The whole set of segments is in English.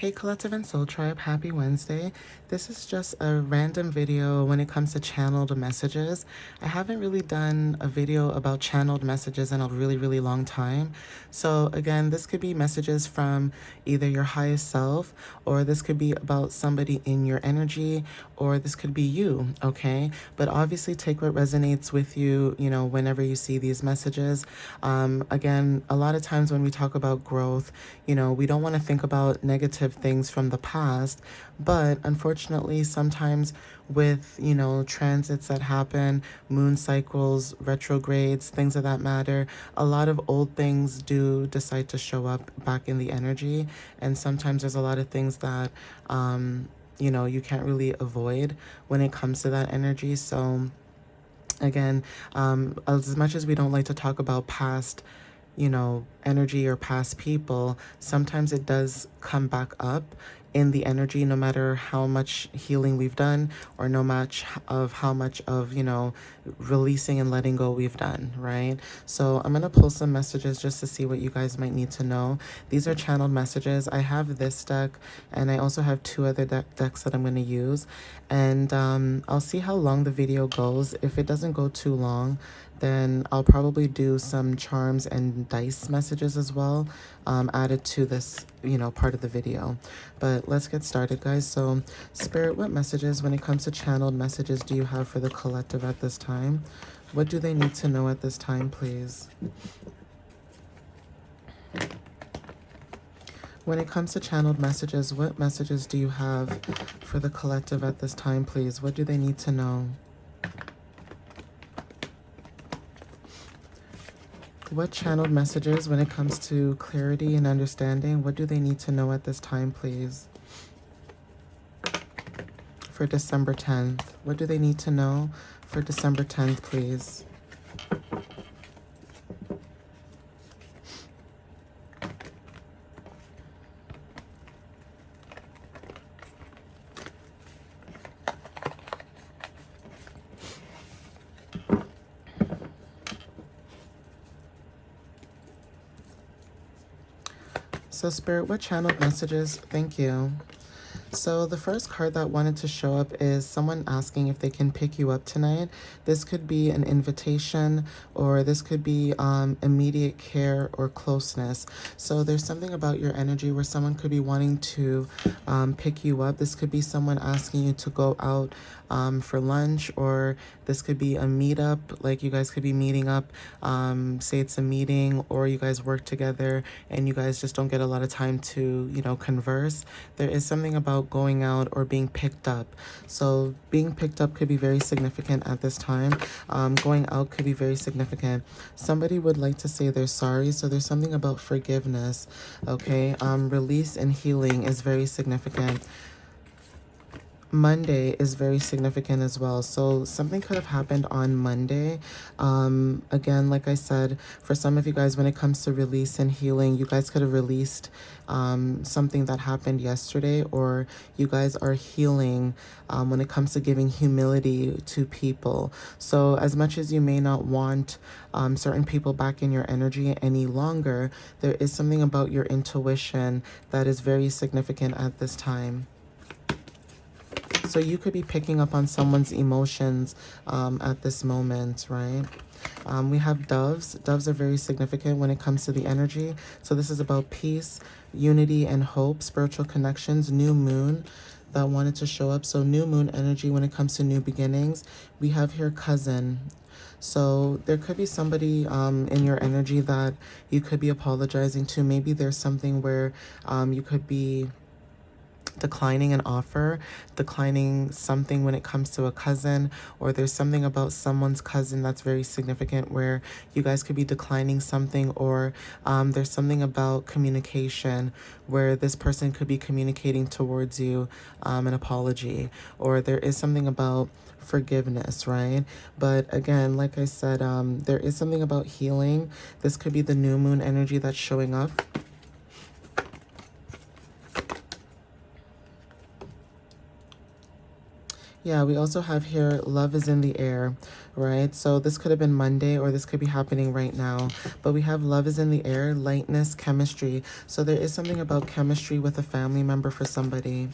Hey Collective and Soul Tribe, happy Wednesday. This is just a random video when it comes to channeled messages. I haven't really done a video about channeled messages in a really long time. So again, this could be messages from either your highest self, or this could be about somebody in your energy, or this could be you, okay? But obviously take what resonates with you, whenever you see these messages. Again, a lot of times when we talk about growth, we don't want to think about negative things from the past, but unfortunately sometimes with transits that happen, moon cycles, retrogrades, things of that matter, a lot of old things do decide to show up back in the energy, and sometimes there's a lot of things that you can't really avoid when it comes to that energy. So again, as much as we don't like to talk about past energy or past people, sometimes it does come back up in the energy, no matter how much healing we've done, or no much of how much of, releasing and letting go we've done, right? So I'm going to pull some messages just to see what you guys might need to know. These are channeled messages. I have this deck, and I also have two other decks that I'm going to use. And I'll see how long the video goes. If it doesn't go too long, then I'll probably do some charms and dice messages as well, added to this, part of the video. But let's get started, guys. So, Spirit, what messages, when it comes to channeled messages, do you have for the collective at this time? What do they need to know at this time, please? When it comes to channeled messages, what messages do you have for the collective at this time, please? What do they need to know? What channeled messages, when it comes to clarity and understanding, what do they need to know at this time, please? For December 10th, what do they need to know for December 10th, please? So Spirit, what channeled messages? Thank you. So the first card that wanted to show up is someone asking if they can pick you up tonight. This could be an invitation, or this could be immediate care or closeness. So there's something about your energy where someone could be wanting to pick you up. This could be someone asking you to go out for lunch, or this could be a meetup, like you guys could be meeting up, say it's a meeting, or you guys work together and you guys just don't get a lot of time to, converse. There is something about going out or being picked up. So being picked up could be very significant at this time. Going out could be very significant. Somebody would like to say they're sorry. So there's something about forgiveness. Okay. Release and healing is very significant. Monday is very significant as well. So something could have happened on Monday. Again, like I said, for some of you guys, when it comes to release and healing, you guys could have released something that happened yesterday, or you guys are healing when it comes to giving humility to people. So as much as you may not want certain people back in your energy any longer, there is something about your intuition that is very significant at this time. So you could be picking up on someone's emotions at this moment, right? We have doves. Doves are very significant when it comes to the energy. So this is about peace, unity, and hope, spiritual connections. New moon that wanted to show up. So new moon energy when it comes to new beginnings. We have here cousin. So there could be somebody in your energy that you could be apologizing to. Maybe there's something where you could be declining an offer, declining something when it comes to a cousin, or there's something about someone's cousin that's very significant where you guys could be declining something, or there's something about communication where this person could be communicating towards you an apology, or there is something about forgiveness, right? But again, like I said, there is something about healing. This could be the new moon energy that's showing up. Yeah, we also have here love is in the air, right? So this could have been Monday or this could be happening right now. But we have love is in the air, lightness, chemistry. So there is something about chemistry with a family member for somebody.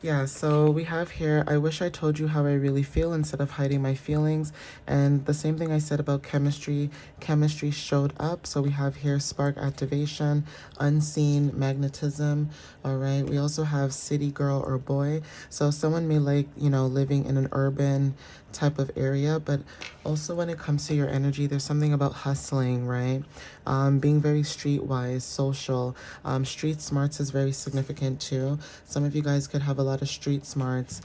Yeah, so we have here, I wish I told you how I really feel instead of hiding my feelings. And the same thing I said about chemistry, chemistry showed up. So we have here spark activation, unseen magnetism. All right. We also have city girl or boy. So someone may like, living in an urban type of area, but also when it comes to your energy, there's something about hustling, right? Being very streetwise, social. Street smarts is very significant too. Some of you guys could have a lot of street smarts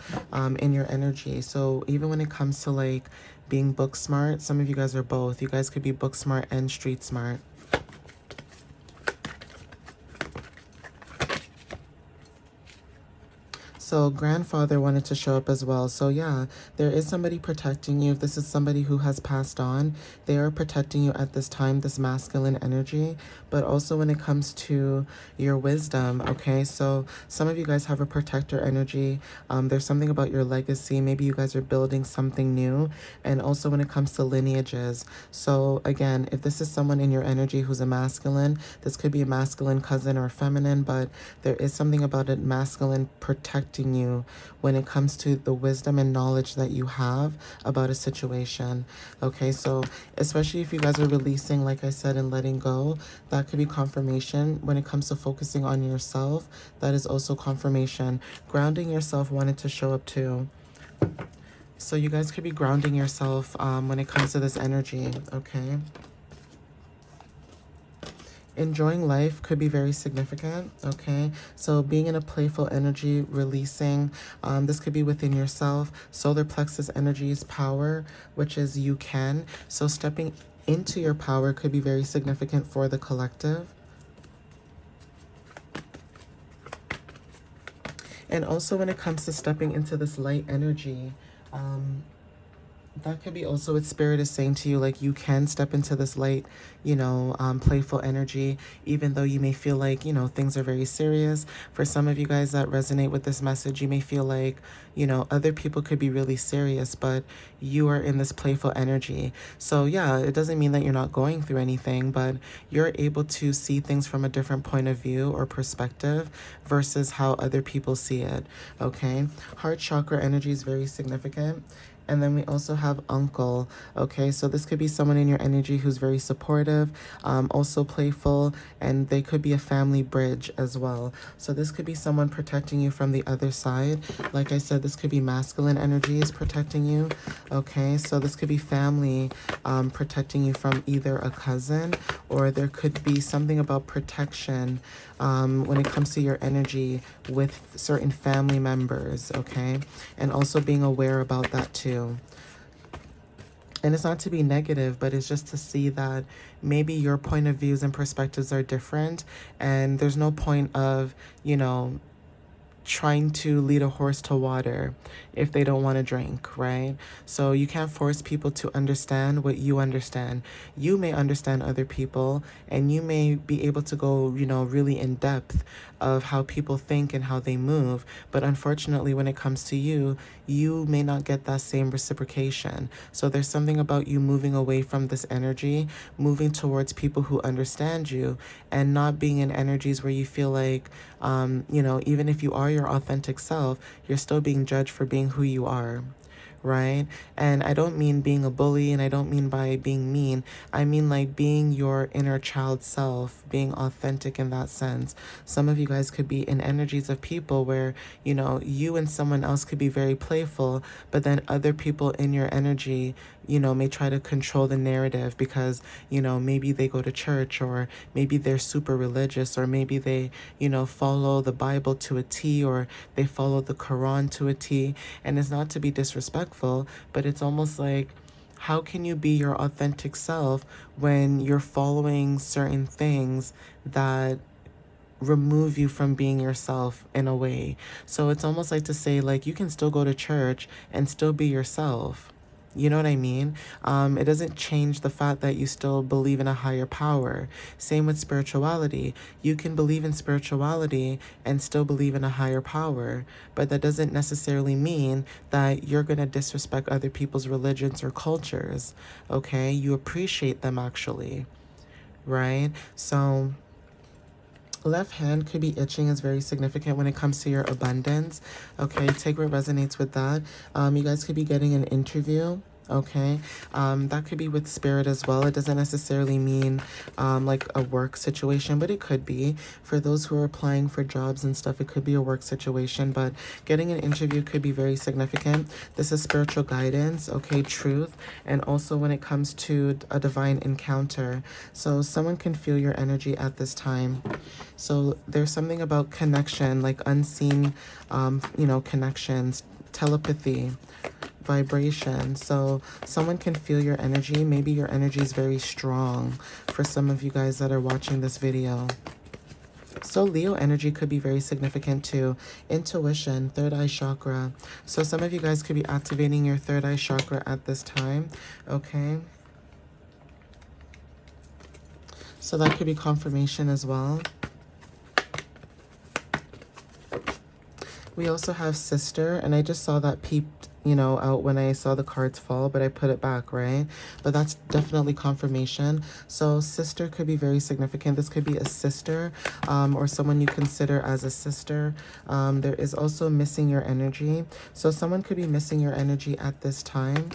in your energy. So even when it comes to like being book smart, some of you guys are both. You guys could be book smart and street smart. So grandfather wanted to show up as well. So yeah, there is somebody protecting you. If this is somebody who has passed on, they are protecting you at this time, this masculine energy. But also when it comes to your wisdom, okay? So some of you guys have a protector energy. There's something about your legacy. Maybe you guys are building something new. And also when it comes to lineages. So again, if this is someone in your energy who's a masculine, this could be a masculine cousin or feminine, but there is something about it masculine protecting you when it comes to the wisdom and knowledge that you have about a situation. Okay, so especially if you guys are releasing, like I said, and letting go, that could be confirmation. When it comes to focusing on yourself, that is also confirmation. Grounding yourself wanted to show up too. So you guys could be grounding yourself when it comes to this energy, okay? Enjoying life could be very significant, okay? So being in a playful energy, releasing, this could be within yourself. Solar plexus energy is power, which is you can. So stepping into your power could be very significant for the collective. And also when it comes to stepping into this light energy, that could be also what spirit is saying to you, like you can step into this light, playful energy, even though you may feel like, things are very serious. For some of you guys that resonate with this message, you may feel like, other people could be really serious, but you are in this playful energy. So yeah, it doesn't mean that you're not going through anything, but you're able to see things from a different point of view or perspective versus how other people see it, okay? Heart chakra energy is very significant. And then we also have uncle. Okay, so this could be someone in your energy who's very supportive, also playful, and they could be a family bridge as well. So this could be someone protecting you from the other side. Like I said, this could be masculine energies protecting you. Okay, so this could be family protecting you from either a cousin, or there could be something about protection when it comes to your energy with certain family members, okay? And also being aware about that too. And it's not to be negative, but it's just to see that maybe your point of views and perspectives are different, and there's no point of, trying to lead a horse to water if they don't want to drink, right? So you can't force people to understand what you understand. You may understand other people and you may be able to go, really in depth of how people think and how they move. But unfortunately, when it comes to you, you may not get that same reciprocation. So there's something about you moving away from this energy, moving towards people who understand you, and not being in energies where you feel like, even if you are your authentic self, you're still being judged for being who you are, right? And I don't mean being a bully, and I don't mean by being mean. I mean like being your inner child self, being authentic in that sense. Some of you guys could be in energies of people where, you and someone else could be very playful, but then other people in your energy, may try to control the narrative because, maybe they go to church, or maybe they're super religious, or maybe they, follow the Bible to a T, or they follow the Quran to a T. And it's not to be disrespectful, but it's almost like, how can you be your authentic self when you're following certain things that remove you from being yourself in a way? So it's almost like to say, like, you can still go to church and still be yourself, You know what I mean? It doesn't change the fact that you still believe in a higher power. Same with spirituality. You can believe in spirituality and still believe in a higher power, but that doesn't necessarily mean that you're going to disrespect other people's religions or cultures. Okay? You appreciate them actually, right? So, left hand could be itching is very significant when it comes to your abundance. Okay, take what resonates with that. You guys could be getting an interview. Okay, that could be with spirit as well. It doesn't necessarily mean like a work situation, but it could be. For those who are applying for jobs and stuff, it could be a work situation, but getting an interview could be very significant. This is spiritual guidance, okay, truth, and also when it comes to a divine encounter. So someone can feel your energy at this time. So there's something about connection, like unseen, connections, telepathy, vibration. So someone can feel your energy. Maybe your energy is very strong for some of you guys that are watching this video. So Leo energy could be very significant too. Intuition, third eye chakra. So some of you guys could be activating your third eye chakra at this time. Okay. So that could be confirmation as well. We also have sister, and I just saw that peeped, out when I saw the cards fall, but I put it back, right? But that's definitely confirmation. So sister could be very significant. This could be a sister or someone you consider as a sister. There is also missing your energy. So someone could be missing your energy at this time.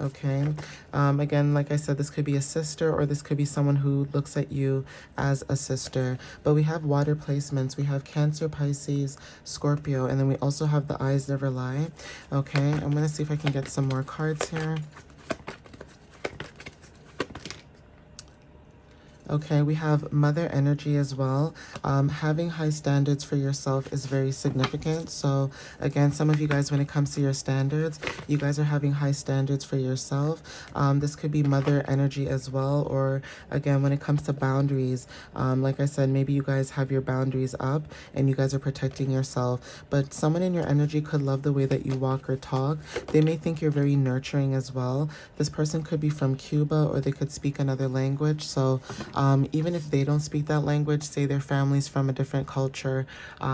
Okay. Again, like I said, this could be a sister or this could be someone who looks at you as a sister. But we have water placements. We have Cancer, Pisces, Scorpio, and then we also have the eyes never lie. Okay. I'm going to see if I can get some more cards here. Okay, we have mother energy as well. Having high standards for yourself is very significant. So again, some of you guys, when it comes to your standards, you guys are having high standards for yourself. This could be mother energy as well. Or again, when it comes to boundaries, like I said, maybe you guys have your boundaries up and you guys are protecting yourself. But someone in your energy could love the way that you walk or talk. They may think you're very nurturing as well. This person could be from Cuba or they could speak another language. So even if they don't speak that language, say their family's from a different culture,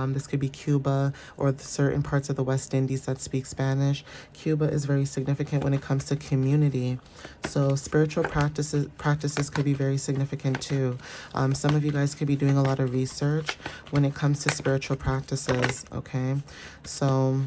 this could be Cuba or certain parts of the West Indies that speak Spanish. Cuba is very significant when it comes to community. So spiritual practices could be very significant too. Some of you guys could be doing a lot of research when it comes to spiritual practices, okay? So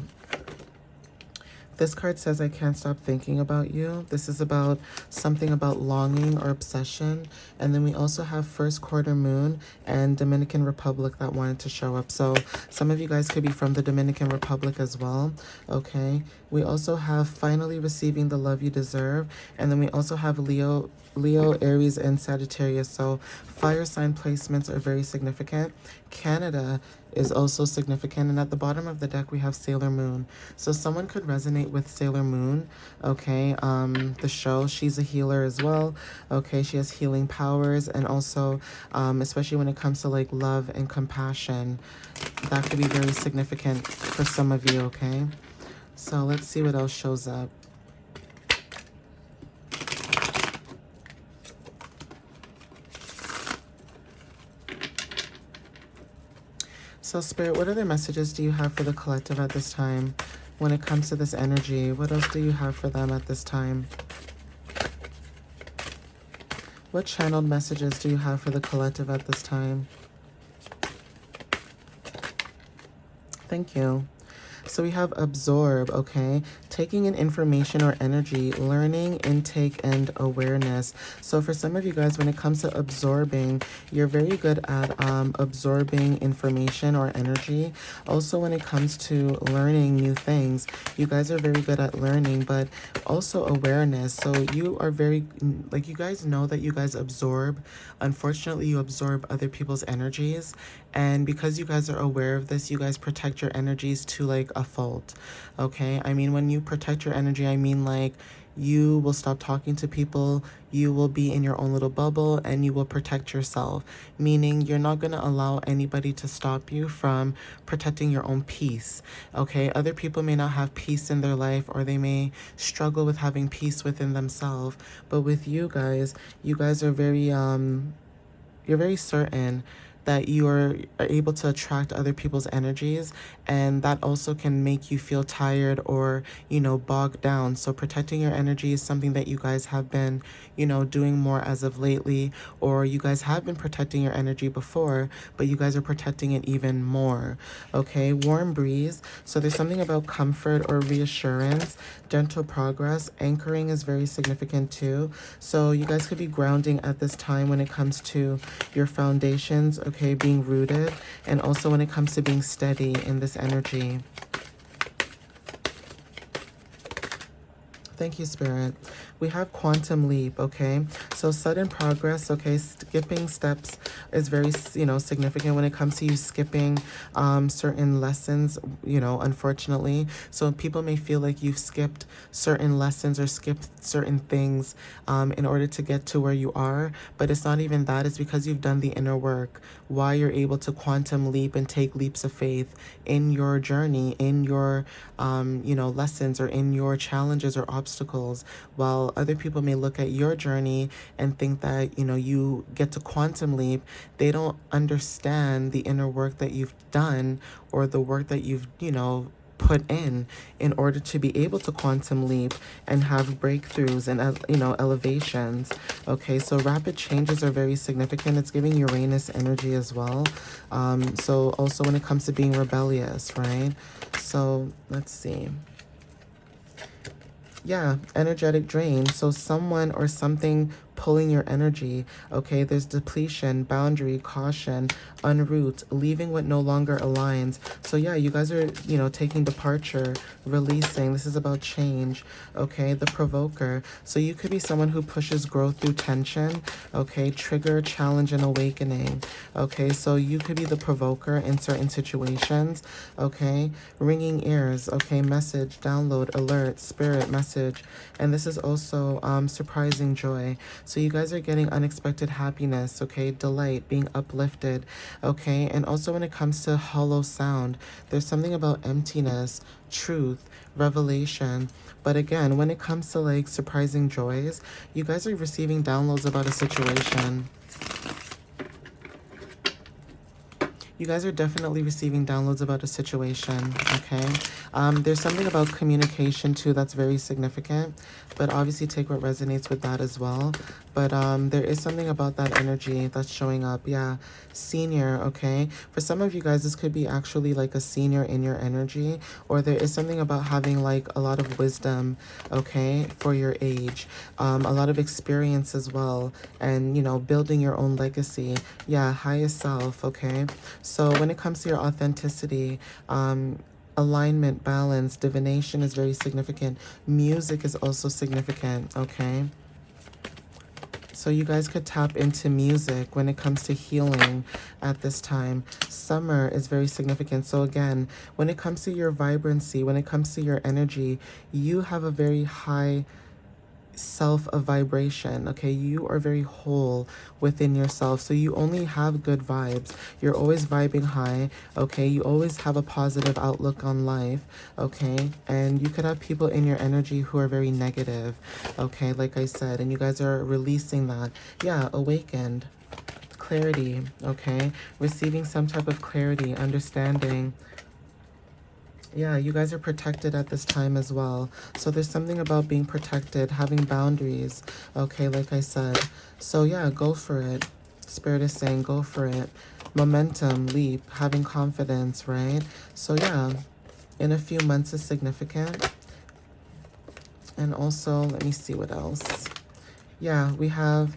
this card says, I can't stop thinking about you. This is about something about longing or obsession. And then we also have first quarter moon and Dominican Republic that wanted to show up. So some of you guys could be from the Dominican Republic as well. Okay. We also have finally receiving the love you deserve. And then we also have Leo, Aries, and Sagittarius. So fire sign placements are very significant. Canada is also significant. And at the bottom of the deck, we have Sailor Moon. So someone could resonate with Sailor Moon, okay? The show, she's a healer as well, okay? She has healing powers, and also, especially when it comes to like love and compassion, that could be very significant for some of you, okay? So let's see what else shows up. So Spirit, what other messages do you have for the collective at this time when it comes to this energy? What else do you have for them at this time? What channeled messages do you have for the collective at this time? Thank you. So we have absorb, okay? Taking in information or energy, learning, intake, and awareness. So for some of you guys, when it comes to absorbing, you're very good at absorbing information or energy. Also, when it comes to learning new things, you guys are very good at learning, but also awareness. So you are very, like, you guys know that you guys absorb. Unfortunately, you absorb other people's energies. And because you guys are aware of this, you guys protect your energies to like a fault, okay? I mean, when you protect your energy, I mean like You will stop talking to people. You will be in your own little bubble and you will protect yourself, meaning you're not going to allow anybody to stop you from protecting your own peace. Okay, other people may not have peace in their life, or they may struggle with having peace within themselves, but with you guys are very you're very certain that you are able to attract other people's energies, and that also can make you feel tired or, bogged down. So protecting your energy is something that you guys have been, doing more as of lately, or you guys have been protecting your energy before, but you guys are protecting it even more. Okay, warm breeze. So there's something about comfort or reassurance, gentle progress. Anchoring is very significant too. So you guys could be grounding at this time when it comes to your foundations, okay, being rooted, and also when it comes to being steady in this energy. Thank you, Spirit. We have quantum leap, okay? So sudden progress, okay? Skipping steps is very, significant when it comes to you skipping certain lessons, unfortunately. So people may feel like you've skipped certain lessons or skipped certain things in order to get to where you are. But it's not even that. It's because you've done the inner work. Why you're able to quantum leap and take leaps of faith in your journey, in your, lessons, or in your challenges or obstacles, while other people may look at your journey and think that, you get to quantum leap. They don't understand the inner work that you've done, or the work that you've, put in order to be able to quantum leap and have breakthroughs and, elevations. Okay, so rapid changes are very significant. It's giving Uranus energy as well. So also when it comes to being rebellious, right? So let's see. Yeah, energetic drain. So someone or something pulling your energy. Okay, there's depletion, boundary, caution, unroot, leaving what no longer aligns. So yeah, you guys are, taking departure, releasing. This is about change. Okay, the provoker. So you could be someone who pushes growth through tension. Okay, trigger, challenge, and awakening. Okay, so you could be the provoker in certain situations. Okay, ringing ears. Okay, message, download, alert, spirit, message. And this is also surprising joy. So you guys are getting unexpected happiness, okay? Delight, being uplifted, okay? And also when it comes to hollow sound, there's something about emptiness, truth, revelation. But again, when it comes to like surprising joys, you guys are receiving downloads about a situation. You guys are definitely receiving downloads about a situation, okay? There's something about communication too that's very significant, but obviously take what resonates with that as well. But there is something about that energy that's showing up. Yeah, senior, okay? For some of you guys, this could be actually like a senior in your energy, or there is something about having like a lot of wisdom, okay, for your age, a lot of experience as well, and, building your own legacy. Yeah, highest self, okay? So when it comes to your authenticity, alignment, balance, divination is very significant. Music is also significant, okay? So you guys could tap into music when it comes to healing at this time. Summer is very significant. So again, when it comes to your vibrancy, when it comes to your energy, you have a very high self of vibration. Okay, you are very whole within yourself, so you only have good vibes. You're always vibing high. Okay, you always have a positive outlook on life. Okay, and you could have people in your energy who are very negative. Okay, like I said, and you guys are releasing that. Yeah, awakened, clarity. Okay, receiving some type of clarity, understanding. Yeah, you guys are protected at this time as well. So there's something about being protected, having boundaries. Okay, like I said. So yeah, go for it. Spirit is saying go for it. Momentum, leap, having confidence, right? So yeah, in a few months is significant. And also, let me see what else. Yeah, we have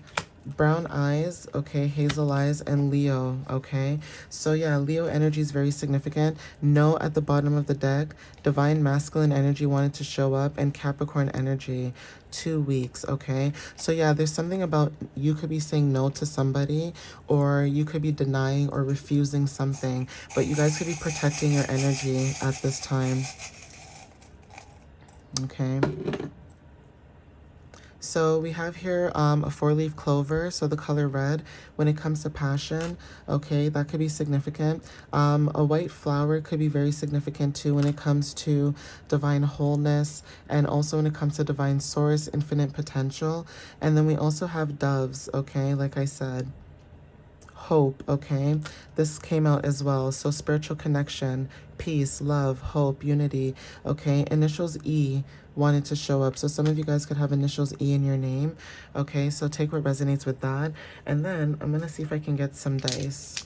brown eyes, okay, hazel eyes, and Leo, okay? So yeah, Leo energy is very significant. No at the bottom of the deck. Divine masculine energy wanted to show up, and Capricorn energy, 2 weeks, okay? So yeah, there's something about you could be saying no to somebody, or you could be denying or refusing something, but you guys could be protecting your energy at this time, okay? So we have here a four-leaf clover, so the color red. When it comes to passion, okay, that could be significant. A white flower could be very significant too when it comes to divine wholeness, and also when it comes to divine source, infinite potential. And then we also have doves, okay, like I said. Hope, okay? This came out as well. So spiritual connection, peace, love, hope, unity, okay? Initials E wanted to show up. So some of you guys could have initials E in your name, okay? So take what resonates with that. And then I'm going to see if I can get some dice.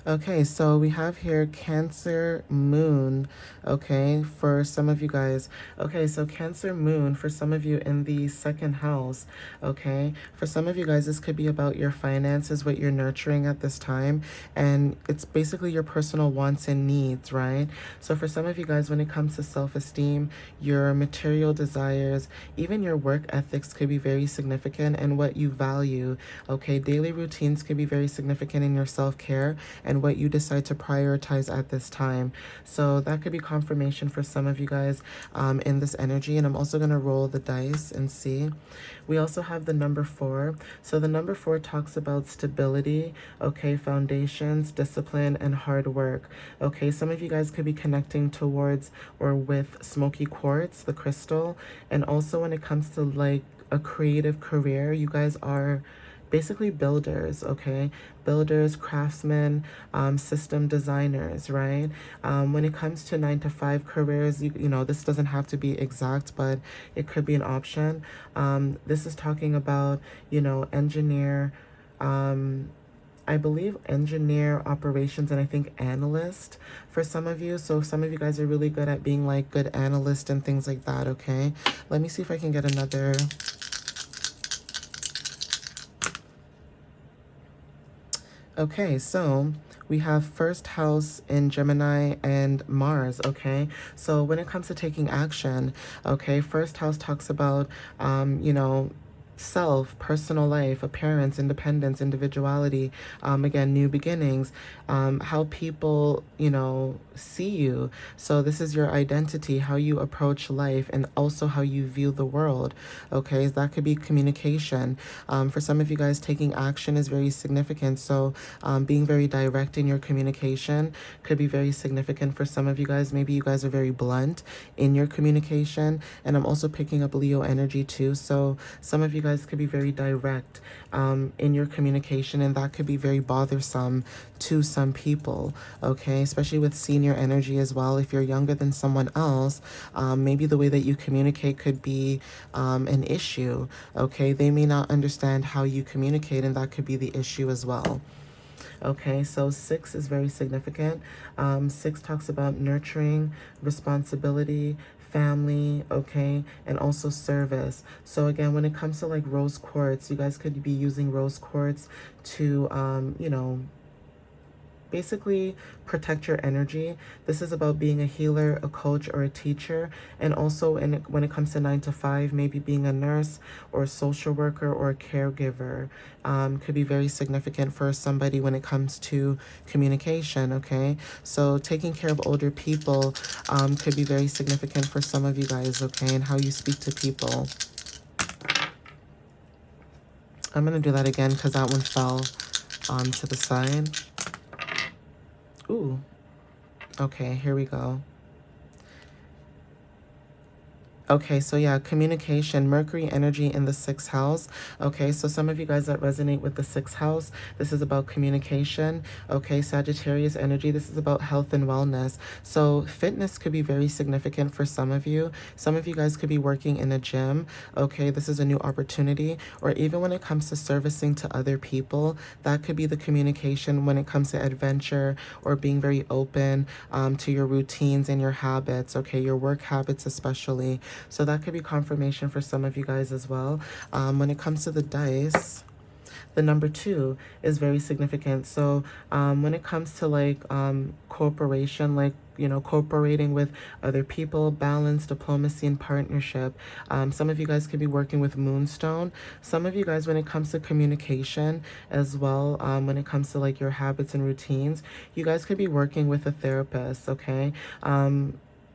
Okay, so we have here Cancer Moon, okay, for some of you guys. Okay, so Cancer Moon for some of you in the second house, okay? For some of you guys, this could be about your finances, what you're nurturing at this time, and it's basically your personal wants and needs, right? So for some of you guys, when it comes to self-esteem, your material desires, even your work ethics could be very significant, and what you value, okay? Daily routines could be very significant in your self-care and what you decide to prioritize at this time. So that could be confirmation for some of you guys in this energy. And I'm also going to roll the dice and see. We also have the number 4. So the number 4 talks about stability, okay, foundations, discipline, and hard work. Okay, some of you guys could be connecting towards or with smoky quartz, the crystal. And also when it comes to like a creative career, you guys are basically builders, okay? Builders, craftsmen, system designers, right? When it comes to 9 to 5 careers, you know, this doesn't have to be exact, but it could be an option. This is talking about, you know, engineer, I believe engineer, operations, and I think analyst for some of you. So some of you guys are really good at being like good analyst and things like that, okay? Let me see if I can get another. Okay, so we have first house in Gemini and Mars, okay? So when it comes to taking action, okay, first house talks about, you know, self, personal life, appearance, independence, individuality, again, new beginnings, how people, you know, see you. So this is your identity, how you approach life, and also how you view the world, okay? That could be communication. For some of you guys, taking action is very significant. So being very direct in your communication could be very significant for some of you guys. Maybe you guys are very blunt in your communication. And I'm also picking up Leo energy too. So some of you guys could be very direct in your communication, and that could be very bothersome to some people, okay? Especially with senior energy as well. If you're younger than someone else, maybe the way that you communicate could be an issue, okay? They may not understand how you communicate, and that could be the issue as well. Okay, so 6 is very significant. 6 talks about nurturing, responsibility, family, okay, and also service. So again, when it comes to like rose quartz, you guys could be using rose quartz to, you know, basically protect your energy. This is about being a healer, a coach, or a teacher. And also when it comes to 9 to 5, maybe being a nurse or a social worker or a caregiver could be very significant for somebody when it comes to communication, okay? So taking care of older people could be very significant for some of you guys, okay? And how you speak to people. I'm going to do that again because that one fell to the side. Ooh, okay, here we go. Okay, so yeah, communication, Mercury energy in the 6th house. Okay, so some of you guys that resonate with the 6th house, this is about communication. Okay, Sagittarius energy, this is about health and wellness. So fitness could be very significant for some of you. Some of you guys could be working in a gym. Okay, this is a new opportunity. Or even when it comes to servicing to other people, that could be the communication when it comes to adventure or being very open to your routines and your habits. Okay, your work habits especially. So that could be confirmation for some of you guys as well. When it comes to the dice, the number 2 is very significant. So when it comes to like cooperation, like, you know, cooperating with other people, balance, diplomacy, and partnership. Some of you guys could be working with Moonstone. Some of you guys, when it comes to communication as well, when it comes to like your habits and routines, you guys could be working with a therapist, okay?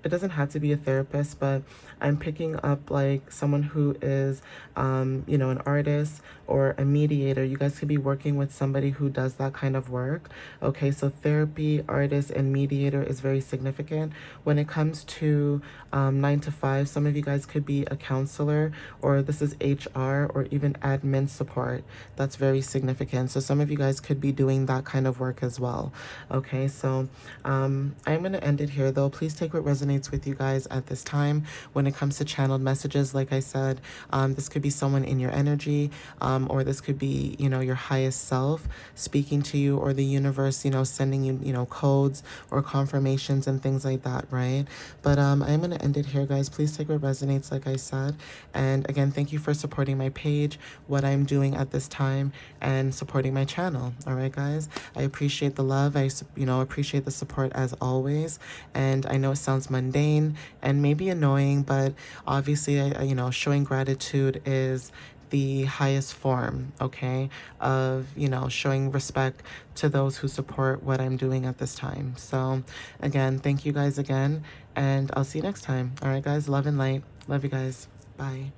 it doesn't have to be a therapist, but I'm picking up like someone who is, you know, an artist or a mediator. You guys could be working with somebody who does that kind of work. Okay, so therapy, artist, and mediator is very significant. When it comes to 9 to 5, some of you guys could be a counselor, or this is HR, or even admin support. That's very significant. So some of you guys could be doing that kind of work as well. Okay, so I'm going to end it here though. Please take what resonates with you guys at this time. When it comes to channeled messages, like I said, this could be someone in your energy, or this could be, you know, your highest self speaking to you, or the universe, you know, sending you, you know, codes or confirmations and things like that, right? But I'm going to end it here, guys. Please take what resonates, like I said. And again, thank you for supporting my page, what I'm doing at this time, and supporting my channel. All right, guys. I appreciate the love. I, you know, appreciate the support as always. And I know it sounds mundane and maybe annoying, but obviously, you know, showing gratitude is the highest form, okay, of, you know, showing respect to those who support what I'm doing at this time. So again, thank you guys again, and I'll see you next time. All right, guys, love and light. Love you guys. Bye.